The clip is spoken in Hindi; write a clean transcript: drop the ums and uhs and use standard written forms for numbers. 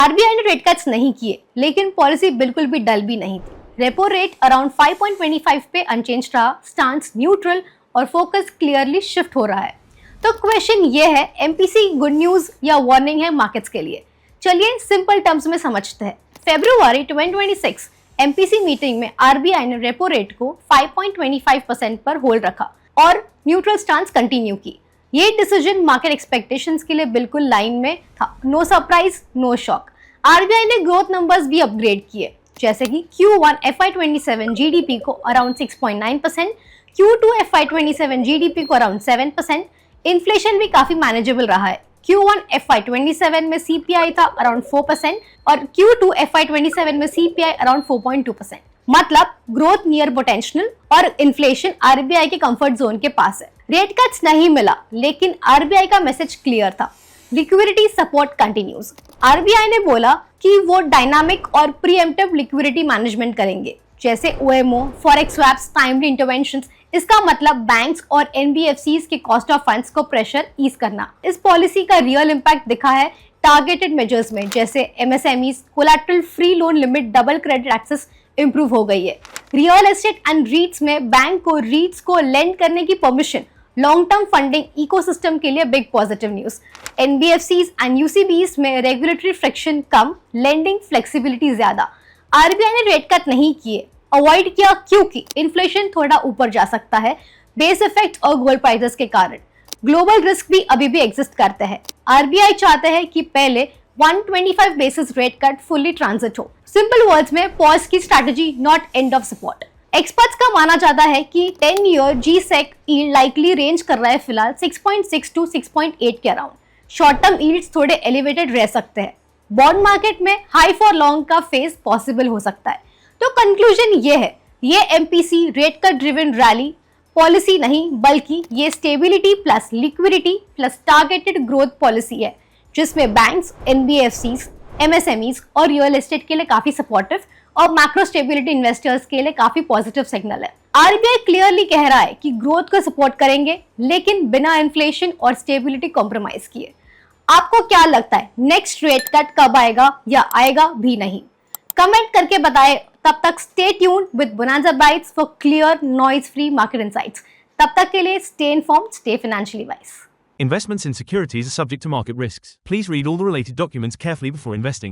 आरबीआई ने रेट कट्स नहीं किए, लेकिन पॉलिसी बिल्कुल भी डल भी नहीं थी। रेपो रेट अराउंड 5.25 पे अनचेंज रहा, स्टांस न्यूट्रल और फोकस क्लियरली शिफ्ट हो रहा है। तो क्वेश्चन ये है, एमपीसी गुड न्यूज या वार्निंग है मार्केट्स के लिए? चलिए सिंपल टर्म्स में समझते हैं। फरवरी 2026 एमपीसी मीटिंग में आरबीआई ने रेपो रेट को 5.25% पर होल्ड रखा और न्यूट्रल स्टांस कंटिन्यू की। ये डिसीजन मार्केट एक्सपेक्टेशंस के लिए बिल्कुल लाइन में था। No surprise, no shock. RBI ने ग्रोथ नंबर्स भी अपग्रेड किए, जैसे कि Q1 FY27 जीडीपी को अराउंड 6.9%, Q2 FY27 जीडीपी को अराउंड 7%। इन्फ्लेशन भी काफी मैनेजेबल रहा है। Q1 FY27 में CPI था अराउंड 4% और Q2 FY27 में CPI अराउंड 4.2%। मतलब ग्रोथ नियर पोटेंशियल और इन्फ्लेशन आरबीआई के कंफर्ट जोन के पास है। रेट कट्स नहीं मिला, लेकिन आरबीआई का मैसेज क्लियर था, लिक्विडिटी सपोर्ट कंटिन्यूज। आरबीआई ने बोला कि वो डायनामिक और प्रीएम्प्टिव लिक्विडिटी मैनेजमेंट करेंगे, जैसे OMO, forex swaps, timely interventions. इसका मतलब बैंक्स और एनबीएफसीज के कॉस्ट ऑफ फंड्स को प्रेशर ईज करना। इस पॉलिसी का रियल इम्पैक्ट दिखा है टारगेटेड मेजर्स में, जैसे MSMEs, collateral free loan limit, double credit access improve हो गई है। रियल एस्टेट एंड रीट्स में बैंक को रीट्स को लेंड करने की permission, long term funding ecosystem के लिए big positive news. NBFCs and UCBs में रेगुलेटरी फ्रिक्शन कम, लेंडिंग फ्लेक्सिबिलिटी ज्यादा। आरबीआई ने रेट कट नहीं किए, अवॉइड किया क्योंकि इन्फ्लेशन थोड़ा ऊपर जा सकता है, बेस इफेक्ट और गोल्ड प्राइसेस के कारण। ग्लोबल रिस्क भी अभी भी एग्जिस्ट करते हैं। आरबीआई चाहते हैं कि पहले 125 basis rate cut fully transit हो। सिंपल वर्ड्स में, पॉज की strategy, not end of support. Experts का माना जाता है कि 10 year G-Sec yield likely range कर रहा है फिलहाल 6.6 to 6.8 के अराउंड। शॉर्ट टर्म यील्ड्स थोड़े एलिवेटेड रह सकते हैं। बॉन्ड मार्केट में हाई फॉर लॉन्ग का फेज पॉसिबल हो सकता है। तो कंक्लूजन ये है, ये MPC rate cut driven rally policy नहीं, बल्कि ये stability plus liquidity plus targeted growth policy है, जिसमें बैंक्स, एनबीएफसीज, एमएसएमईज और रियल एस्टेट के लिए काफी सपोर्टिव और मैक्रो स्टेबिलिटी इन्वेस्टर्स के लिए काफी पॉजिटिव सिग्नल है। आरबीआई क्लियरली कह रहा है कि ग्रोथ को सपोर्ट करेंगे, लेकिन बिना इन्फ्लेशन और स्टेबिलिटी कॉम्प्रोमाइज किए। आपको क्या लगता है, नेक्स्ट रेट कट कब आएगा या आएगा भी नहीं? कमेंट करके बताएं। तब तक stay tuned with bonanza bytes for clear, noise free market insights. तब तक के लिए stay informed, stay financially wise. Investments in securities are subject to market risks. Please read all the related documents carefully before investing.